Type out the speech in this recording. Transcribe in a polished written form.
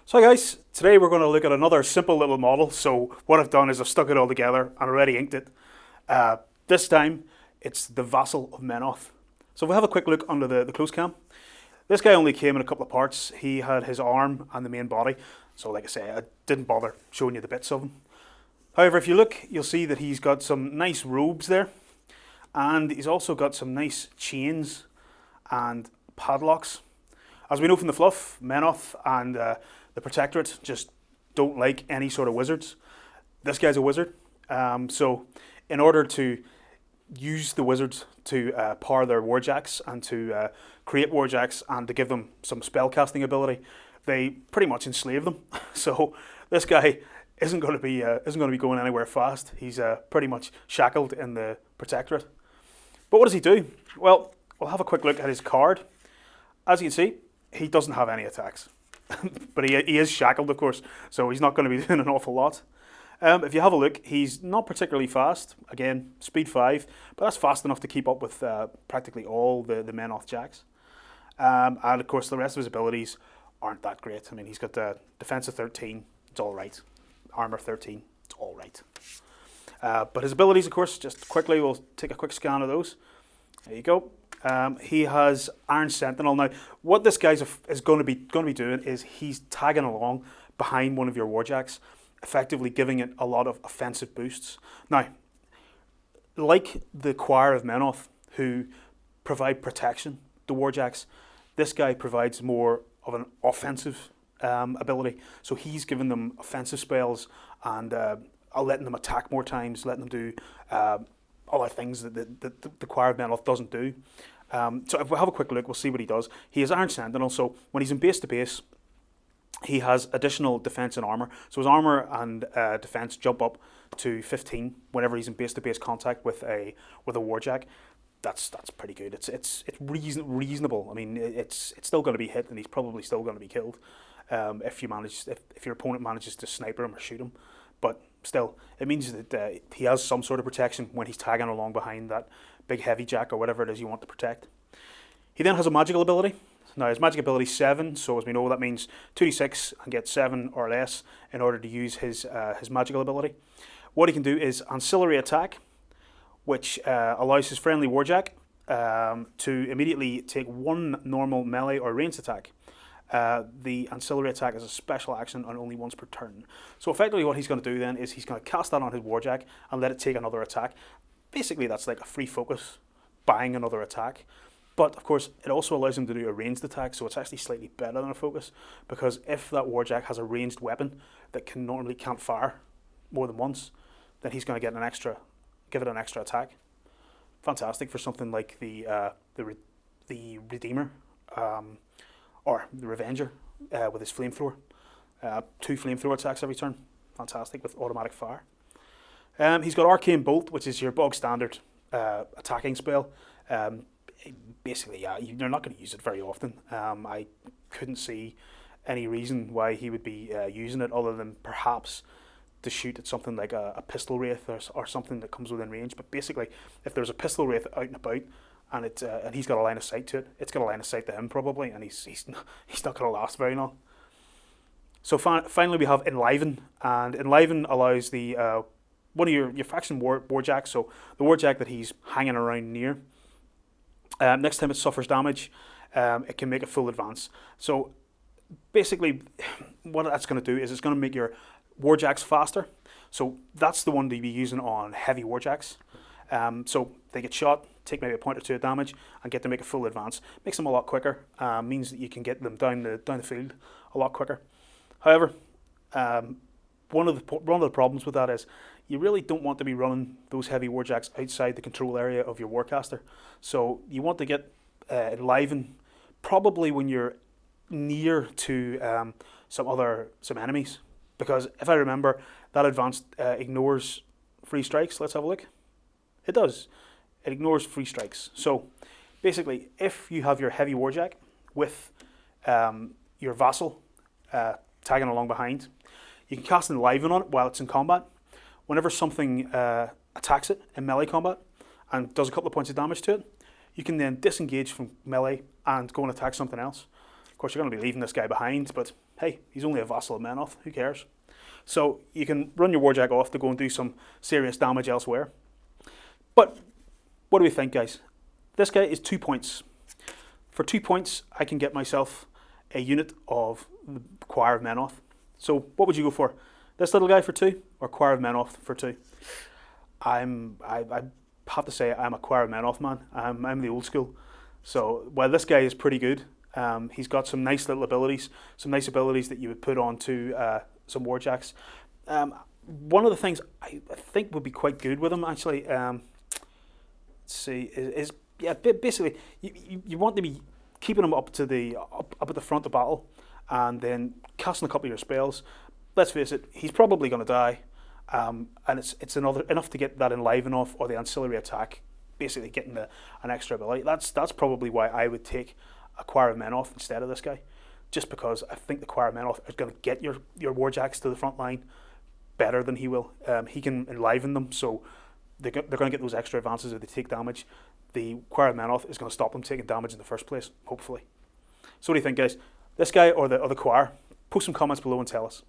So hi guys, today we're going to look at another simple little model. So what I've done is I've stuck it all together and already inked it. This time it's the Vassal of Menoth. So if we have a quick look under the close cam, this guy only came in a couple of parts. He had his arm and the main body. So like I say, I didn't bother showing you the bits of him. However, if you look, you'll see that he's got some nice robes there. And he's also got some nice chains and padlocks. As we know from the fluff, Menoth and the Protectorate just don't like any sort of wizards. This guy's a wizard, so in order to use the wizards to power their warjacks and to create warjacks and to give them some spellcasting ability, they pretty much enslave them. So this guy isn't going to be going anywhere fast. He's pretty much shackled in the Protectorate. But what does he do? Well, we'll have a quick look at his card. As you can see, he doesn't have any attacks. But he is shackled, of course, so he's not going to be doing an awful lot. If you have a look, he's not particularly fast. Again, speed 5, but that's fast enough to keep up with practically all the Menoth jacks. And of course, the rest of his abilities aren't that great. I mean, he's got the defense of 13, it's all right. Armor 13, it's all right. But his abilities, of course, just quickly, we'll take a quick scan of those. There you go. He has Iron Sentinel. Now, what this guy is going to be doing is he's tagging along behind one of your warjacks, effectively giving it a lot of offensive boosts. Now, like the Choir of Menoth, who provide protection to warjacks, this guy provides more of an offensive ability. So he's giving them offensive spells and letting them attack more times, letting them do other things that the Choir of Menoth doesn't do. So if we have a quick look, we'll see what he does. He has Iron Sentinel, so when he's in base to base, he has additional defense and armor. So his armor and defense jump up to 15 whenever he's in base to base contact with a warjack. That's pretty good. It's reasonable. I mean, it's still going to be hit, and he's probably still going to be killed if your opponent manages to sniper him or shoot him. But still, it means that he has some sort of protection when he's tagging along behind that big heavy jack or whatever it is you want to protect. He then has a magical ability. Now his magic ability is 7, so as we know that means 2d6 and get 7 or less in order to use his magical ability. What he can do is ancillary attack, which allows his friendly warjack to immediately take one normal melee or ranged attack. The ancillary attack is a special action and only once per turn. So effectively what he's going to do then is he's going to cast that on his warjack and let it take another attack. Basically that's like a free focus, buying another attack. But of course it also allows him to do a ranged attack, so it's actually slightly better than a focus, because if that warjack has a ranged weapon that normally can't fire more than once, then he's going to give it an extra attack. Fantastic for something like the Redeemer, or the Revenger with his flamethrower. 2 flamethrower attacks every turn. Fantastic with automatic fire. He's got Arcane Bolt, which is your bog standard attacking spell. Basically, yeah, you're not going to use it very often. I couldn't see any reason why he would be using it other than perhaps to shoot at something like a pistol wraith or something that comes within range. But basically, if there's a pistol wraith out and about, and he's got a line of sight to it, it's got a line of sight to him probably, and he's not going to last very long. So finally we have Enliven, and Enliven allows the one of your faction warjack, so the warjack that he's hanging around near, next time it suffers damage, it can make a full advance. So basically what that's going to do is it's going to make your warjacks faster. So that's the one to be using on heavy warjacks. So they get shot, take maybe a point or 2 of damage, and get to make a full advance. Makes them a lot quicker. Means that you can get them down the field a lot quicker. However, one of the problems with that is you really don't want to be running those heavy warjacks outside the control area of your warcaster. So you want to get Enliven probably when you're near to some enemies, because if I remember, that advance ignores free strikes. Let's have a look. It does. It ignores free strikes. So basically, if you have your heavy warjack with your vassal tagging along behind, you can cast Enliven on it while it's in combat. Whenever something attacks it in melee combat and does a couple of points of damage to it, you can then disengage from melee and go and attack something else. Of course, you're going to be leaving this guy behind, but hey, he's only a Vassal of Menoth, who cares? So you can run your Warjack off to go and do some serious damage elsewhere. But what do we think, guys? This guy is 2 points. For 2 points, I can get myself a unit of the Choir of Menoth. So what would you go for? This little guy for 2 or Choir of Menoth for 2? I have to say I'm a Choir of Menoth man. I'm the old school. So while this guy is pretty good, he's got some nice little abilities, some nice abilities that you would put onto some Warjacks. One of the things I think would be quite good with him, actually, let's see, is yeah, basically you want to be keeping him up to the up at the front of battle, and then casting a couple of your spells. Let's face it, he's probably going to die, and it's enough to get that enliven off or the ancillary attack, basically getting an extra ability. That's probably why I would take a Choir of Menoth instead of this guy, just because I think the Choir of Menoth is going to get your Warjacks to the front line better than he will. He can enliven them, so they're going to get those extra advances if they take damage. The Choir of Menoth is going to stop them taking damage in the first place, hopefully. So what do you think, guys? This guy or the choir? Post some comments below and tell us.